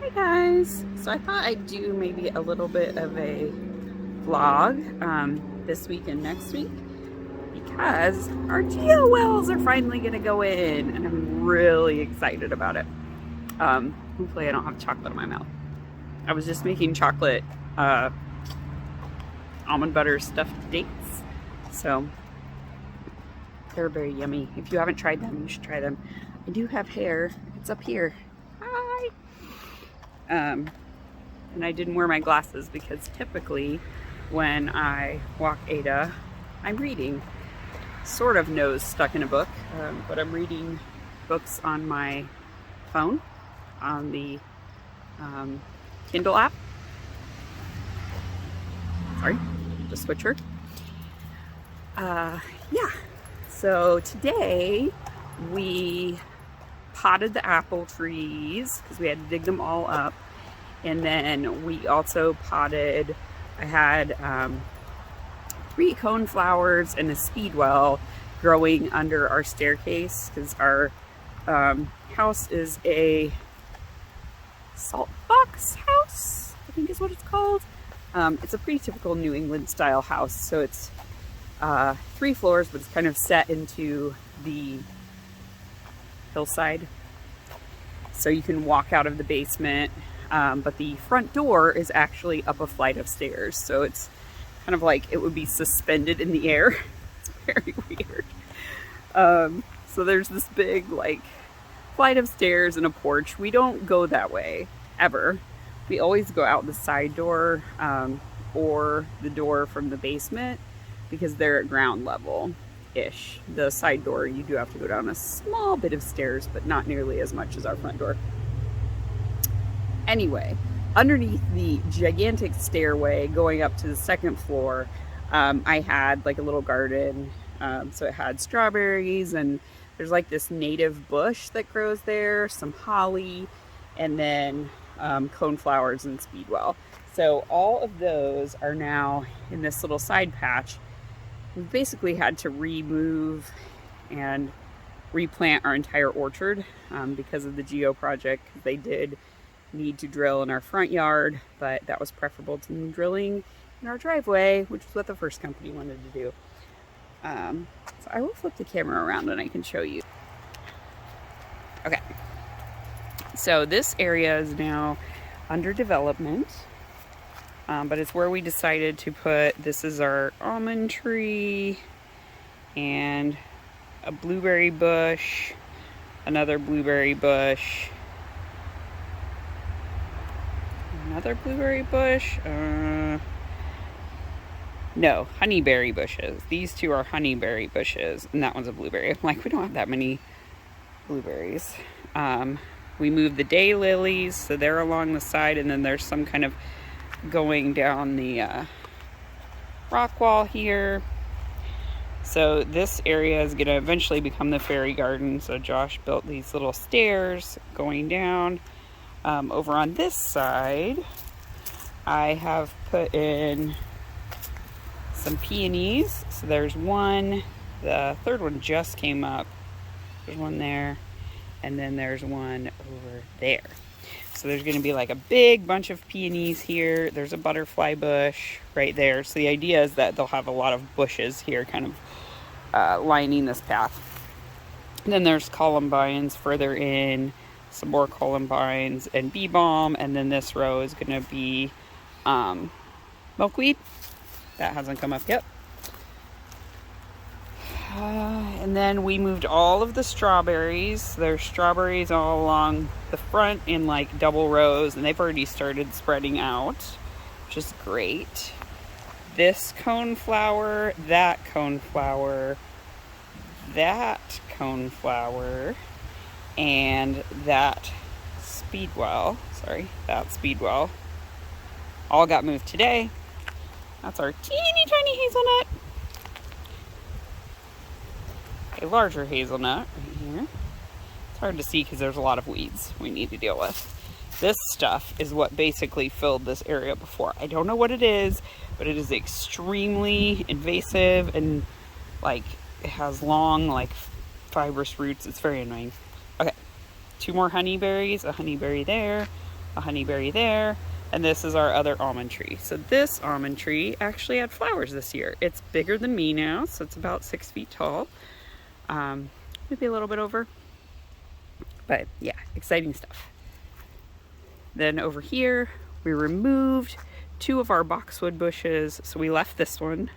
Hi guys! So I thought I'd do maybe a little bit of a vlog this week and next week because our geo wells are finally gonna go in and I'm really excited about it. Hopefully I don't have chocolate in my mouth. I was just making chocolate almond butter stuffed dates, so they're very yummy. If you haven't tried them, you should try them. I do have hair. It's up here. Hi! And I didn't wear my glasses because typically when I walk Ada, I'm reading. Sort of nose stuck in a book, but I'm reading books on my phone, on the Kindle app. Sorry, the switcher. Yeah, so today we potted the apple trees because we had to dig them all up. And then we also potted, I had 3 coneflowers and a speedwell growing under our staircase because our house is a salt box house, I think is what it's called. It's a pretty typical New England style house. So it's 3 floors, but it's kind of set into the hillside. So you can walk out of the basement. But the front door is actually up a flight of stairs. So it's kind of like it would be suspended in the air. It's very weird. So there's this big like flight of stairs and a porch. We don't go that way ever. We always go out the side door or the door from the basement because they're at ground level-ish. The side door, you do have to go down a small bit of stairs, but not nearly as much as our front door. Anyway, underneath the gigantic stairway going up to the second floor, I had like a little garden. So it had strawberries and there's like this native bush that grows there, some holly, and then coneflowers and speedwell. So all of those are now in this little side patch. We've basically had to remove and replant our entire orchard because of the geo project. They did need to drill in our front yard, but that was preferable to drilling in our driveway, which is what the first company wanted to do. So I will flip the camera around and I can show you. Okay, so this area is now under development, but it's where we decided to put, this is our almond tree and a blueberry bush, another blueberry bush, another blueberry bush, no, honeyberry bushes. These 2 are honeyberry bushes, and that one's a blueberry. I'm like, we don't have that many blueberries. We moved the daylilies, so they're along the side, and then there's some kind of going down the rock wall here. So this area is going to eventually become the fairy garden. So Josh built these little stairs going down. Over on this side, I have put in some peonies. So there's one, the third one just came up. There's one there, and then there's one over there. So there's going to be like a big bunch of peonies here. There's a butterfly bush right there. So the idea is that they'll have a lot of bushes here kind of lining this path. And then there's columbines further in, some more columbines and bee balm, and then this row is going to be milkweed. That hasn't come up yet. And then we moved all of the strawberries. There's strawberries all along the front in like double rows, and they've already started spreading out, which is great. This coneflower, that coneflower, that coneflower, and that speedwell, that speedwell, all got moved today. That's our teeny tiny hazelnut. A larger hazelnut right here. It's hard to see because there's a lot of weeds we need to deal with. This stuff is what basically filled this area before. I don't know what it is, but it is extremely invasive and like it has long like fibrous roots. It's very annoying. Okay, 2 more honeyberries, a honeyberry there, a honeyberry there, and this is our other almond tree. So this almond tree actually had flowers this year. It's bigger than me now, so it's about 6 feet tall. Maybe a little bit over. But yeah, exciting stuff. Then over here, we removed 2 of our boxwood bushes. So we left this one,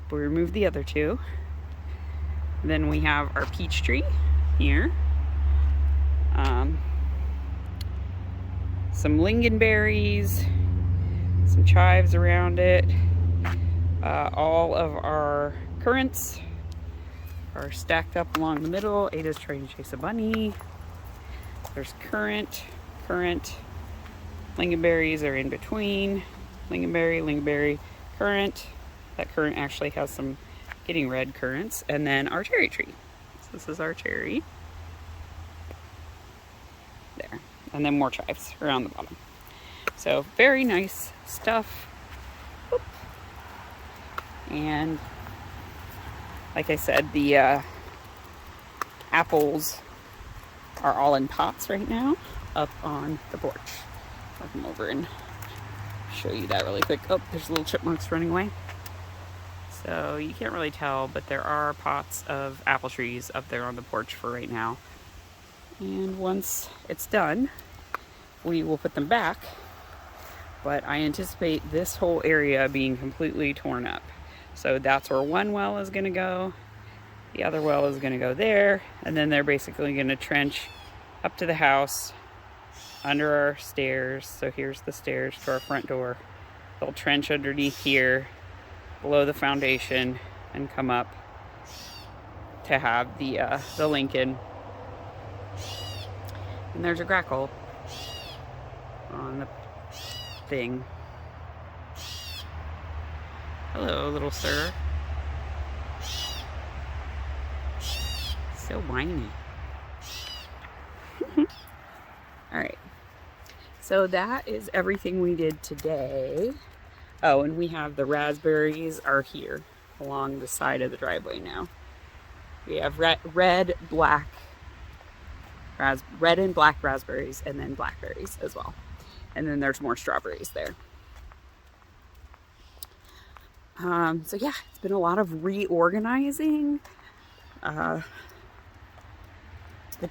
but we removed the other 2. Then we have our peach tree here. Some lingonberries, some chives around it. All of our currants are stacked up along the middle. Ada's trying to chase a bunny. There's currant, lingonberries are in between. Lingonberry, currant. That currant actually has some getting red currants. And then our cherry tree. So this is our cherry. There. And then more chives around the bottom. So very nice stuff. Oop. And like I said, the apples are all in pots right now up on the porch. I'll come over and show you that really quick. Oh, there's little chipmunks running away. So you can't really tell, but there are pots of apple trees up there on the porch for right now. And once it's done, we will put them back. But I anticipate this whole area being completely torn up. So that's where one well is going to go. The other well is going to go there. And then they're basically going to trench up to the house under our stairs. So here's the stairs to our front door. They'll trench underneath here, below the foundation, and come up to have the Lincoln. And there's a grackle on the thing. Hello, little sir. So whiny. Alright. So that is everything we did today. Oh, and we have the raspberries are here along the side of the driveway now. We have red and black raspberries, and then blackberries as well. And then there's more strawberries there. So yeah, it's been a lot of reorganizing. The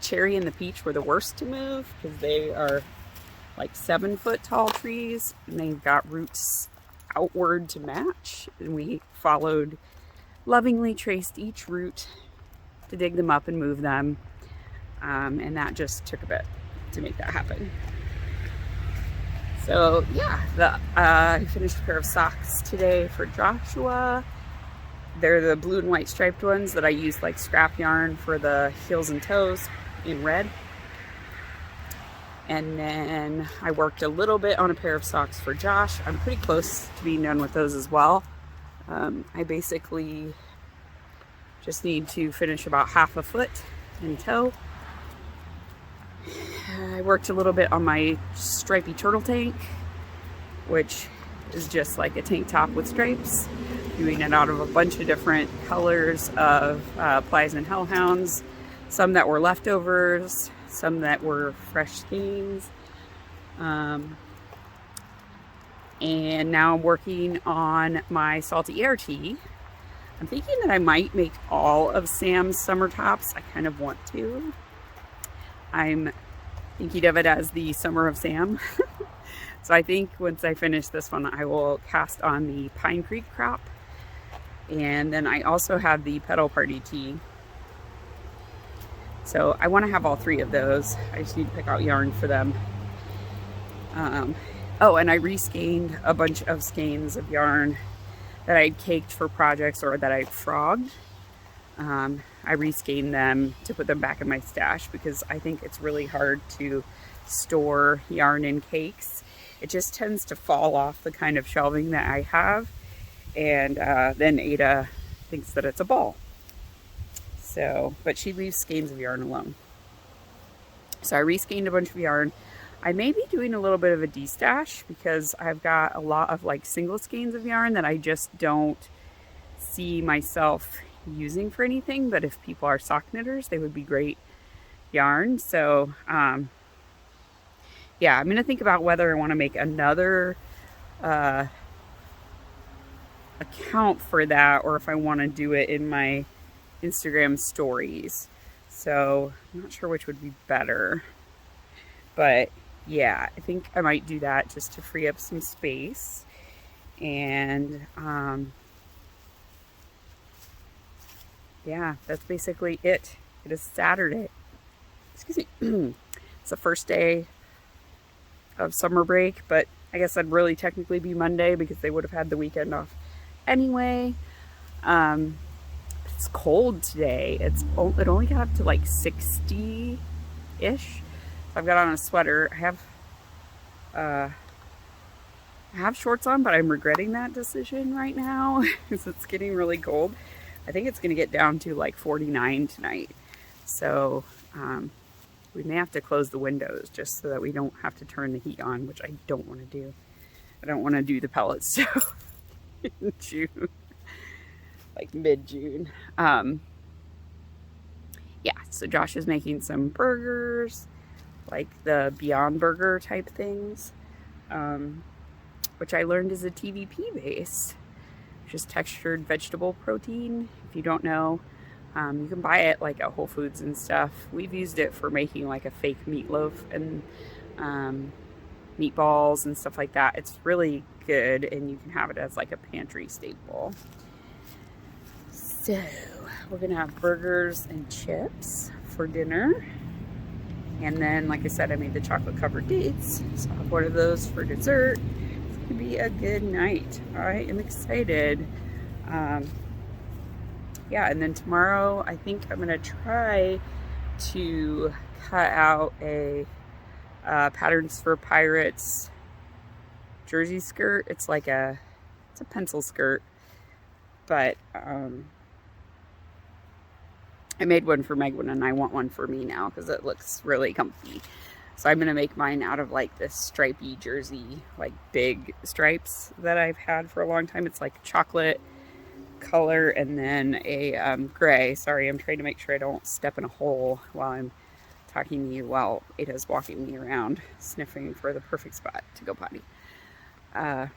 cherry and the peach were the worst to move because they are like 7-foot tall trees, and they've got roots outward to match. And we lovingly traced each root to dig them up and move them. And that just took a bit to make that happen. So yeah, I finished a pair of socks today for Joshua. They're the blue and white striped ones that I used like scrap yarn for the heels and toes in red. And then I worked a little bit on a pair of socks for Josh. I'm pretty close to being done with those as well. I basically just need to finish about half a foot in toe. I worked a little bit on my stripy turtle tank, which is just like a tank top with stripes. Doing it out of a bunch of different colors of Plies Hellhounds. Some that were leftovers, some that were fresh skeins. And now I'm working on my Salty Air tee. I'm thinking that I might make all of Sam's summer tops. I kind of want to. I'm thinking of it as the Summer of Sam. So I think once I finish this one, I will cast on the Pine Creek crop. And then I also have the Pedal Party tee. So I want to have all 3 of those. I just need to pick out yarn for them. Oh, and I reskeined a bunch of skeins of yarn that I'd caked for projects or that I'd frogged. I reskeined them to put them back in my stash because I think it's really hard to store yarn in cakes. It just tends to fall off the kind of shelving that I have. And then Ada thinks that it's a ball. So, but she leaves skeins of yarn alone. So I reskeined a bunch of yarn. I may be doing a little bit of a destash because I've got a lot of like single skeins of yarn that I just don't see myself using for anything. But if people are sock knitters, they would be great yarn. So yeah, I'm gonna think about whether I want to make another account for that, or if I want to do it in my Instagram stories. So I'm not sure which would be better, but yeah, I think I might do that just to free up some space. And yeah, that's basically it. It is Saturday. Excuse me. It's the first day of summer break, but I guess that'd really technically be Monday because they would have had the weekend off anyway. It's cold today. It only got up to like 60-ish. So I've got on a sweater. I have shorts on, but I'm regretting that decision right now because it's getting really cold. I think it's going to get down to like 49 tonight. So we may have to close the windows just so that we don't have to turn the heat on, which I don't want to do. I don't want to do the pellet stove in June, like mid-June. Yeah, so Josh is making some burgers, like the Beyond Burger type things, which I learned is a TVP base, which is textured vegetable protein. If you don't know, you can buy it like at Whole Foods and stuff. We've used it for making like a fake meatloaf and meatballs and stuff like that. It's really good, and you can have it as like a pantry staple. So we're gonna have burgers and chips for dinner. And then, like I said, I made the chocolate covered dates. So I'll have one of those for dessert. It's gonna be a good night. I am excited. Yeah, and then tomorrow I think I'm gonna try to cut out a Patterns for Pirates jersey skirt. It's a pencil skirt, but I made one for Megwin and I want one for me now because it looks really comfy. So I'm gonna make mine out of like this stripy jersey, like big stripes that I've had for a long time. It's like chocolate color and then a gray. Sorry, I'm trying to make sure I don't step in a hole while I'm talking to you while Ada's walking me around, sniffing for the perfect spot to go potty. Yeah,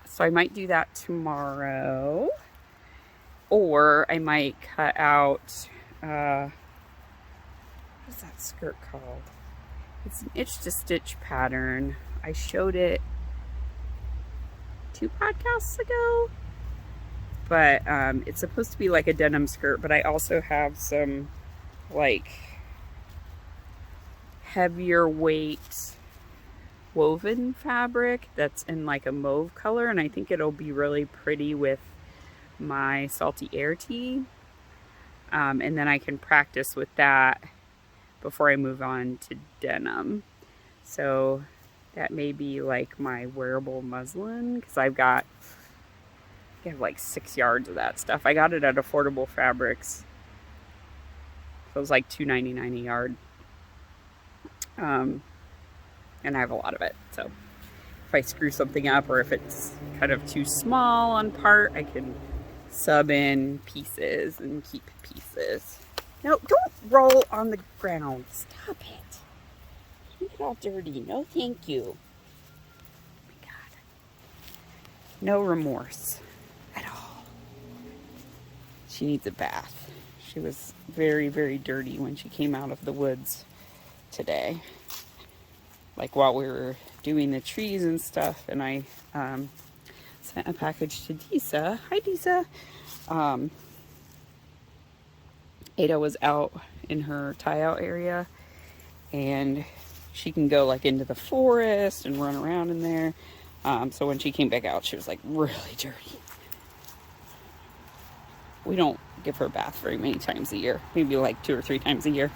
so I might do that tomorrow. Or I might cut out, what is that skirt called? It's an itch to stitch pattern. I showed it 2 podcasts ago. But it's supposed to be like a denim skirt, but I also have some like heavier weight woven fabric that's in like a mauve color, and I think it'll be really pretty with my salty air tea. And then I can practice with that before I move on to denim. So that may be like my wearable muslin, because I have like 6 yards of that stuff. I got it at Affordable Fabrics. So it was like $2.99 a yard. And I have a lot of it. So if I screw something up or if it's kind of too small on part, I can sub in pieces and keep pieces. No, don't roll on the ground. Stop it. You get all dirty. No, thank you. Oh my God. No remorse at all. She needs a bath. She was very, very dirty when she came out of the woods today. Like while we were doing the trees and stuff, and I sent a package to Disa. Hi, Disa. Ada was out in her tie-out area, and she can go like into the forest and run around in there. So when she came back out, she was like really dirty. We don't give her a bath very many times a year. Maybe like 2 or 3 times a year.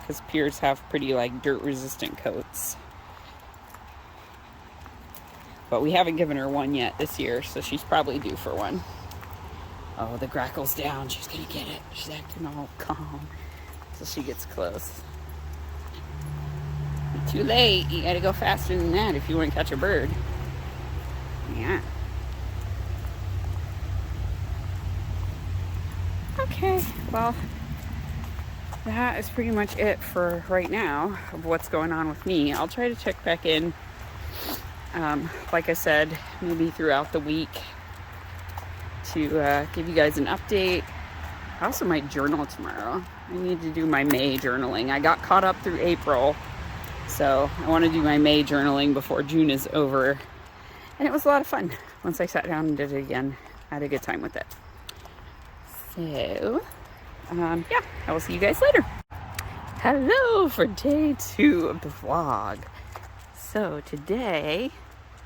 Because Piers have pretty like dirt resistant coats. But we haven't given her one yet this year, so she's probably due for one. Oh, the grackle's down. She's gonna get it. She's acting all calm. So she gets close. Too late. You gotta go faster than that if you want to catch a bird. Yeah. Okay, well, that is pretty much it for right now of what's going on with me. I'll try to check back in, like I said, maybe throughout the week to give you guys an update. I also might journal tomorrow. I need to do my May journaling. I got caught up through April, so I want to do my May journaling before June is over. And it was a lot of fun. Once I sat down and did it again, I had a good time with it. So, yeah, I will see you guys later. Hello for day 2 of the vlog. So today,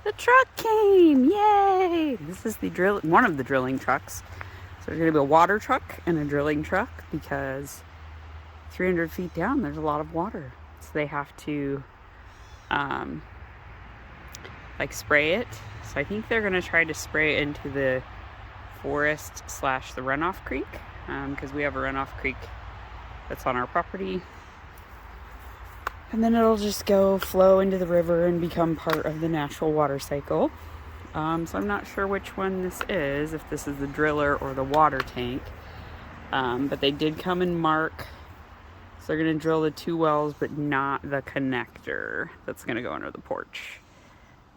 the truck came, yay! This is one of the drilling trucks. So there's gonna be a water truck and a drilling truck because 300 feet down, there's a lot of water. So they have to, like spray it. So I think they're gonna try to spray it into the forest / the runoff creek, because we have a runoff creek that's on our property. And then it'll just go flow into the river and become part of the natural water cycle. So I'm not sure which one this is, if this is the driller or the water tank. But they did come and mark. So they're gonna drill the 2 wells, but not the connector that's gonna go under the porch.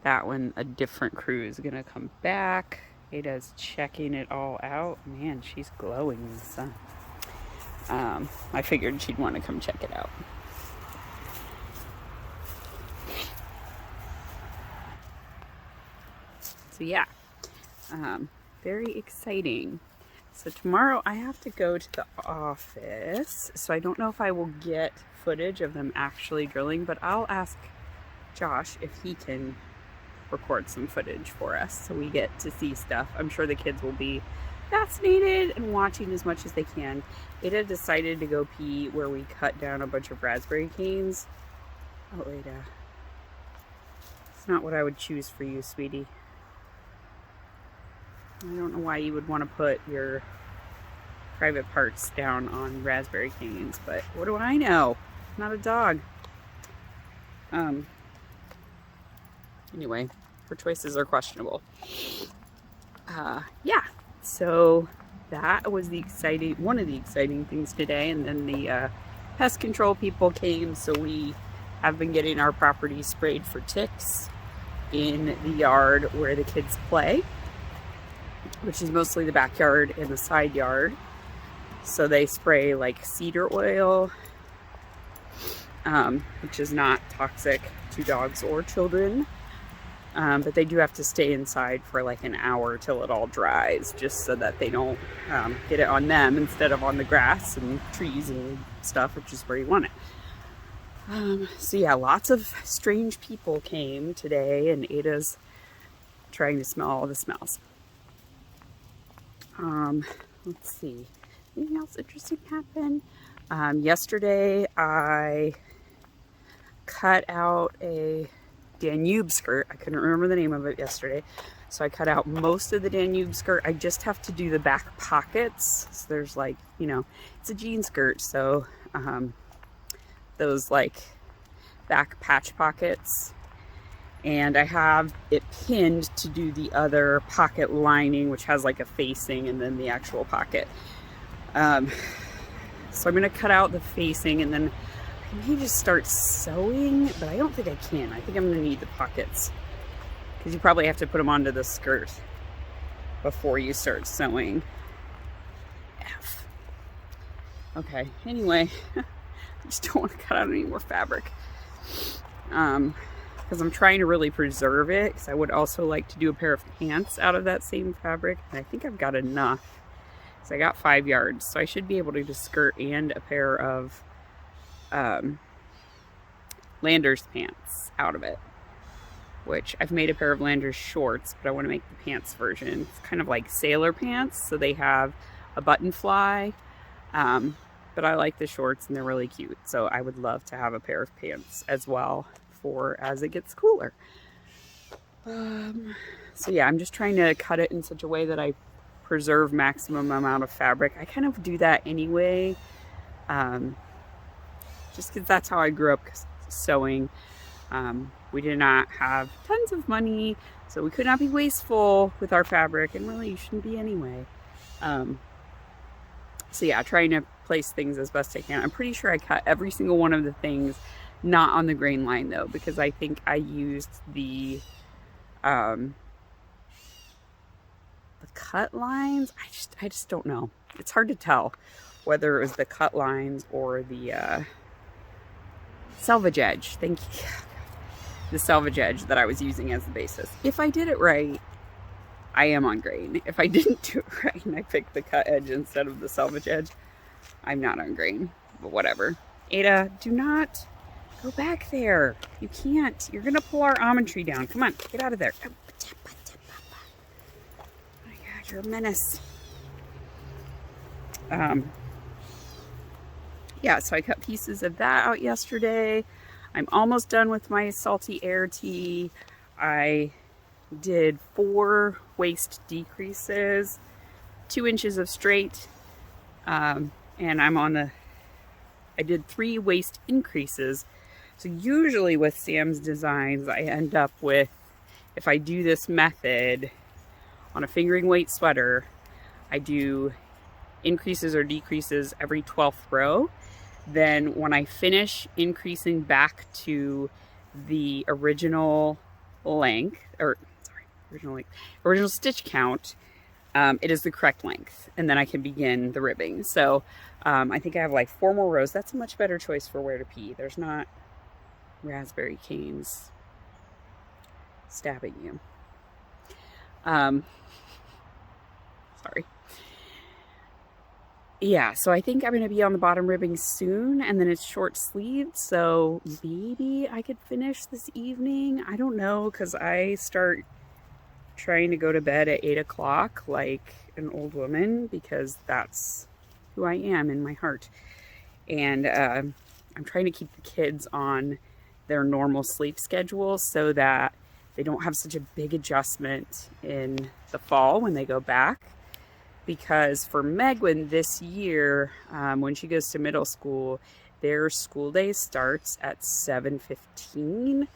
That one, a different crew is gonna come back. Ada's checking it all out. Man, she's glowing in the sun. I figured she'd want to come check it out. So yeah, very exciting. So tomorrow I have to go to the office, so I don't know if I will get footage of them actually drilling, but I'll ask Josh if he can record some footage for us so we get to see stuff. I'm sure the kids will be fascinated and watching as much as they can. Ada decided to go pee where we cut down a bunch of raspberry canes. Oh, Ada. It's not what I would choose for you, sweetie. I don't know why you would want to put your private parts down on raspberry canes, but what do I know? I'm not a dog. Anyway, her choices are questionable. Yeah, so that was one of the exciting things today. And then the pest control people came, so we have been getting our property sprayed for ticks in the yard where the kids play, which is mostly the backyard and the side yard. So they spray like cedar oil, which is not toxic to dogs or children. But they do have to stay inside for like an hour till it all dries, just so that they don't get it on them instead of on the grass and trees and stuff, which is where you want it. So yeah, lots of strange people came today, and Ada's trying to smell all the smells. Let's see, anything else interesting happened? Yesterday I cut out a Danube skirt. I couldn't remember the name of it yesterday, so I cut out most of the Danube skirt. I just have to do the back pockets. So there's like, you know, it's a jean skirt, so those like back patch pockets, and I have it pinned to do the other pocket lining, which has like a facing and then the actual pocket. So I'm gonna cut out the facing, and then I may just start sewing, but I don't think I can. I think I'm gonna need the pockets, because you probably have to put them onto the skirt before you start sewing. F. Okay, anyway, I just don't want to cut out any more fabric. Because I'm trying to really preserve it, because I would also like to do a pair of pants out of that same fabric, and I think I've got enough. So I got 5 yards, so I should be able to do a skirt and a pair of Landers pants out of it, which I've made a pair of Landers shorts, but I want to make the pants version. It's kind of like sailor pants, so they have a button fly, but I like the shorts and they're really cute, so I would love to have a pair of pants as well for as it gets cooler. So yeah, I'm just trying to cut it in such a way that I preserve maximum amount of fabric. I kind of do that anyway, just because that's how I grew up sewing. We did not have tons of money, so we could not be wasteful with our fabric, and really you shouldn't be anyway. So yeah, trying to place things as best I can. I'm pretty sure I cut every single one of the things not on the grain line though, because I think I used the cut lines. I just don't know. It's hard to tell whether it was the cut lines or the selvage edge. Thank you. The selvage edge that I was using as the basis. If I did it right, I am on grain. If I didn't do it right and I picked the cut edge instead of the selvage edge, I'm not on grain. But whatever. Ada, do not go back there. You can't. You're gonna pull our almond tree down. Come on, get out of there. Oh my God, you're a menace. Yeah, so I cut pieces of that out yesterday. I'm almost done with my salty air tea. I did 4 waist decreases, 2 inches of straight, and I did 3 waist increases. So usually with Sam's designs, I end up with, if I do this method on a fingering weight sweater, I do increases or decreases every 12th row. Then when I finish increasing back to the original length, original stitch count, it is the correct length, and then I can begin the ribbing. So I think I have like 4 more rows. That's a much better choice for where to pee. There's not raspberry canes stabbing you. Sorry. Yeah, so I think I'm going to be on the bottom ribbing soon, and then it's short sleeved, so maybe I could finish this evening. I don't know, because I start trying to go to bed at 8 o'clock like an old woman, because that's who I am in my heart. And I'm trying to keep the kids on their normal sleep schedule so that they don't have such a big adjustment in the fall when they go back. Because for Megwin this year, when she goes to middle school, their school day starts at 7:15.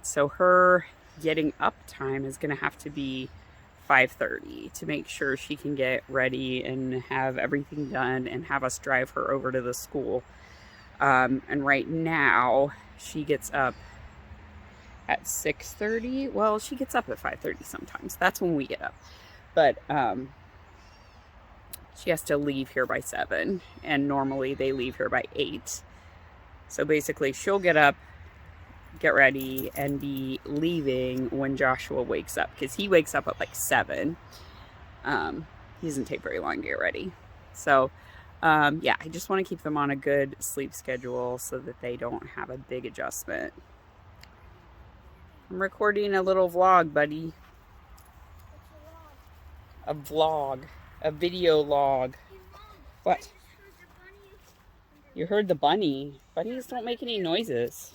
So her getting up time is going to have to be 5:30 to make sure she can get ready and have everything done and have us drive her over to the school. And right now she gets up at 6:30. Well, she gets up at 5:30 sometimes. That's when we get up. But she has to leave here by 7, and normally they leave here by 8. So basically she'll get up, get ready, and be leaving when Joshua wakes up, because he wakes up at like 7. He doesn't take very long to get ready. So yeah, I just want to keep them on a good sleep schedule so that they don't have a big adjustment. I'm recording a little vlog, buddy. A vlog. A video log. What? You heard the bunny. Bunnies don't make any noises.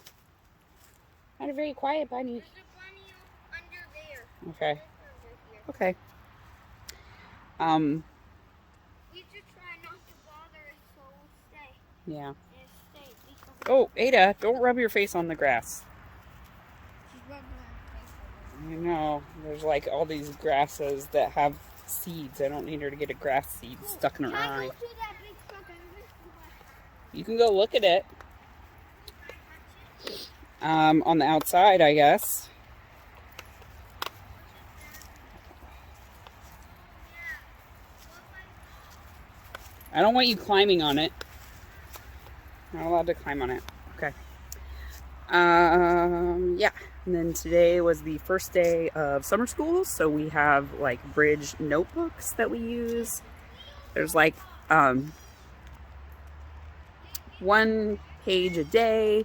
Not a very quiet bunny. There's a bunny under there. Okay. Okay. We just try not to bother it, so we'll stay. Yeah. Stay Oh, Ada, don't rub your face on the grass. she's rubbing her face. I know. There's like all these grasses that have seeds. I don't need her to get a grass seed stuck in her eye. Go to that big truck and You can go look at it. On the outside, I guess. I don't want you climbing on it. Not allowed to climb on it. Okay. Yeah. And then today was the first day of summer school, so we have like bridge notebooks that we use. There's like 1 page a day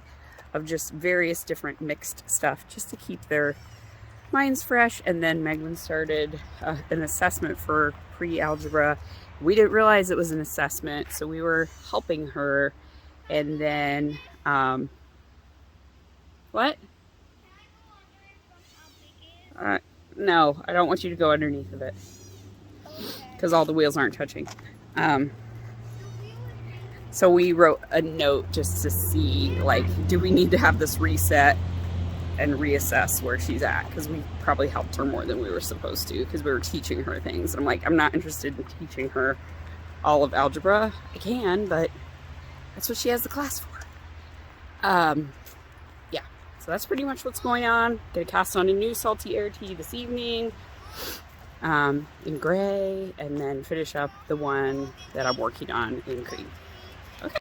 of just various different mixed stuff just to keep their minds fresh. And then Megwin started an assessment for pre-algebra. We didn't realize it was an assessment, so we were helping her. And then what? No, I don't want you to go underneath of it because all the wheels aren't touching. So we wrote a note just to see, like, do we need to have this reset and reassess where she's at? Because we probably helped her more than we were supposed to, because we were teaching her things. And I'm like, I'm not interested in teaching her all of algebra. I can, but that's what she has the class for. Yeah, so that's pretty much what's going on. Gonna cast on a new salty air tea this evening in gray, and then finish up the one that I'm working on in cream. Okay.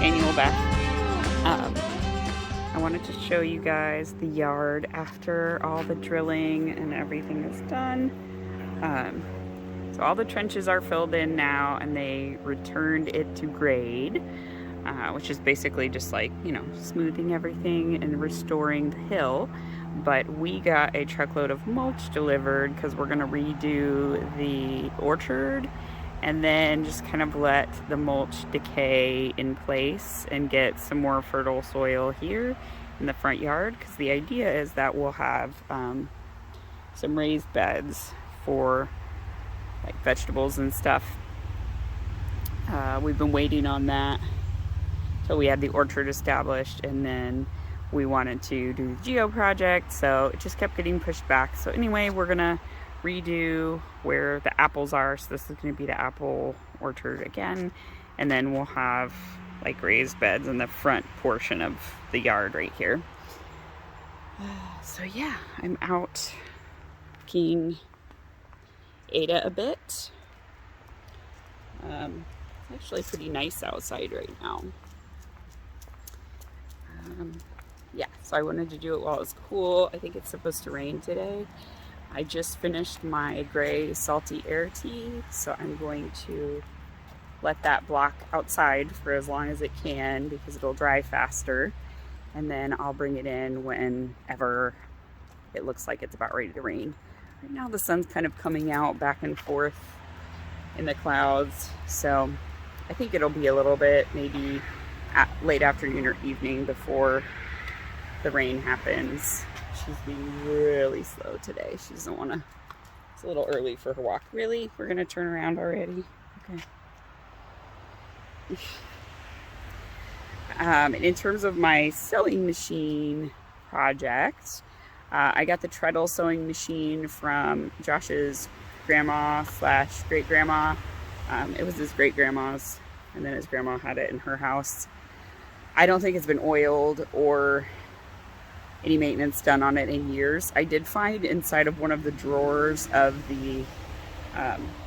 Annual bath. I wanted to show you guys the yard after all the drilling and everything is done. So all the trenches are filled in now, and they returned it to grade, which is basically just like, you know, smoothing everything and restoring the hill. But we got a truckload of mulch delivered because we're gonna redo the orchard and then just kind of let the mulch decay in place and get some more fertile soil here in the front yard, because the idea is that we'll have some raised beds for like vegetables and stuff. We've been waiting on that till we had the orchard established, and then we wanted to do the geo project, so it just kept getting pushed back. So anyway, we're gonna redo where the apples are, so this is going to be the apple orchard again, and then we'll have like raised beds in the front portion of the yard right here. So yeah, I'm out skiing Ada a bit. It's actually pretty nice outside right now. Yeah, so I wanted to do it while it was cool. I think it's supposed to rain today. I just finished my gray salty air tea, so I'm going to let that block outside for as long as it can because it'll dry faster, and then I'll bring it in whenever it looks like it's about ready to rain. Right now the sun's kind of coming out back and forth in the clouds, so I think it'll be a little bit maybe late afternoon or evening before the rain happens. She's being really slow today. She doesn't want to. It's a little early for her walk. Really? We're going to turn around already? Okay. And in terms of my sewing machine project, I got the treadle sewing machine from Josh's grandma / great grandma. It was his great grandma's, and then his grandma had it in her house. I don't think it's been oiled or any maintenance done on it in years. I did find inside of one of the drawers of the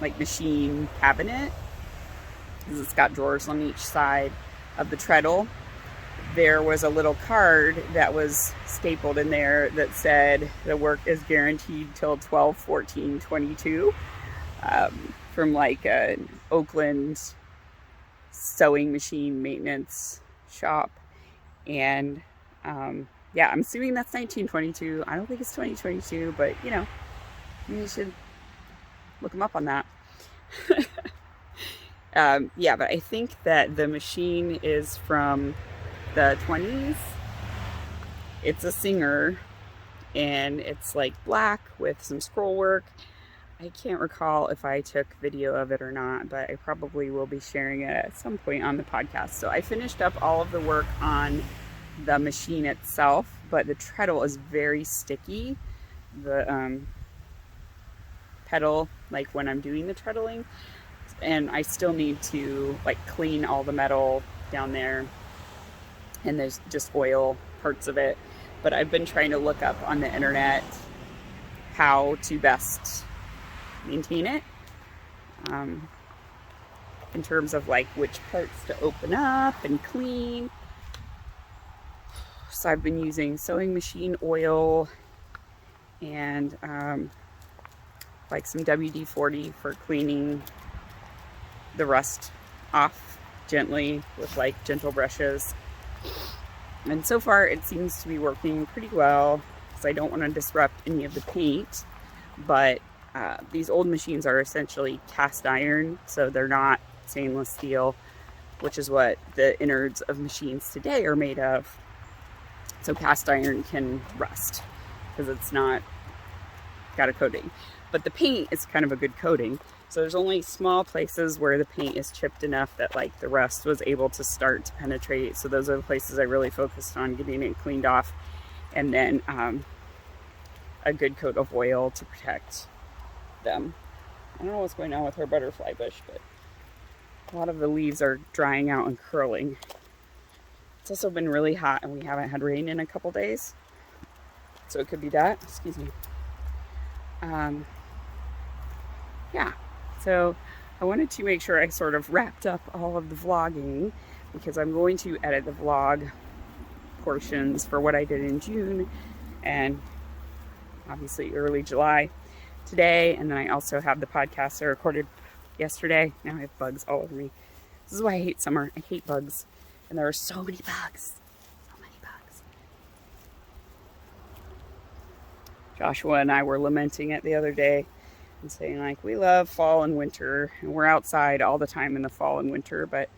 like machine cabinet, because it's got drawers on each side of the treadle, there was a little card that was stapled in there that said the work is guaranteed till 12/14/22 from like an Oakland sewing machine maintenance shop. And yeah, I'm assuming that's 1922. I don't think it's 2022, but you know, You should look them up on that. Yeah, but I think that the machine is from the 20s. It's a Singer, and it's like black with some scroll work. I can't recall if I took video of it or not, but I probably will be sharing it at some point on the podcast. So I finished up all of the work on the machine itself, but the treadle is very sticky. The pedal, like when I'm doing the treadling, and I still need to like clean all the metal down there, and there's just oil parts of it. But I've been trying to look up on the internet how to best maintain it, in terms of like which parts to open up and clean. So I've been using sewing machine oil and like some WD-40 for cleaning the rust off gently with like gentle brushes. And so far it seems to be working pretty well because I don't want to disrupt any of the paint. But these old machines are essentially cast iron, so they're not stainless steel, which is what the innards of machines today are made of. So cast iron can rust because it's not got a coating. But the paint is kind of a good coating. So there's only small places where the paint is chipped enough that like the rust was able to start to penetrate. So those are the places I really focused on getting it cleaned off. And then a good coat of oil to protect them. I don't know what's going on with our butterfly bush, but a lot of the leaves are drying out and curling. It's also been really hot and we haven't had rain in a couple days. So it could be that. Excuse me. Yeah. So I wanted to make sure I sort of wrapped up all of the vlogging because I'm going to edit the vlog portions for what I did in June and obviously early July today. And then I also have the podcast I recorded yesterday. Now I have bugs all over me. This is why I hate summer. I hate bugs. And there are so many bugs. So many bugs. Joshua and I were lamenting it the other day and saying like, we love fall and winter and we're outside all the time in the fall and winter, but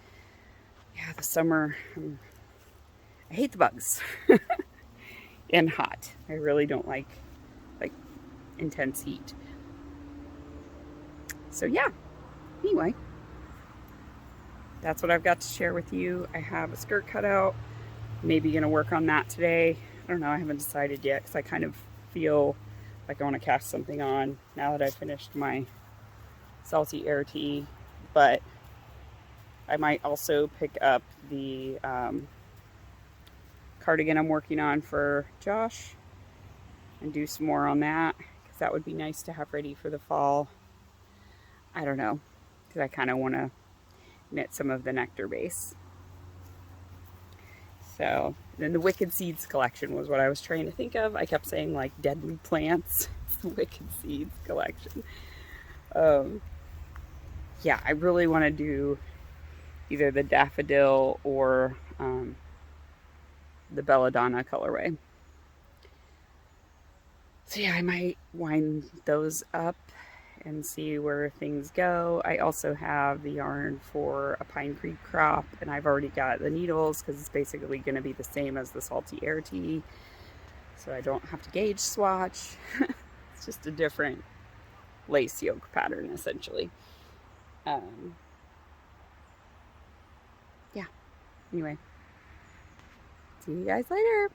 yeah, the summer, I hate the bugs. And hot. I really don't like intense heat. So yeah, anyway, that's what I've got to share with you. I have a skirt cut out, maybe gonna work on that today. I don't know, I haven't decided yet because I kind of feel like I want to cast something on now that I've finished my salty air tea. But I might also pick up the cardigan I'm working on for Josh and do some more on that because that would be nice to have ready for the fall. I don't know, because I kind of want to knit some of the nectar base. So then the Wicked Seeds collection was what I was trying to think of. I kept saying like deadly plants. It's the Wicked Seeds collection. Yeah, I really want to do either the daffodil or the belladonna colorway. So yeah, I might wind those up and see where things go. I also have the yarn for a Pine Creek crop, and I've already got the needles because it's basically going to be the same as the salty air tea, so I don't have to gauge swatch. It's just a different lace yoke pattern essentially. Yeah, anyway, see you guys later.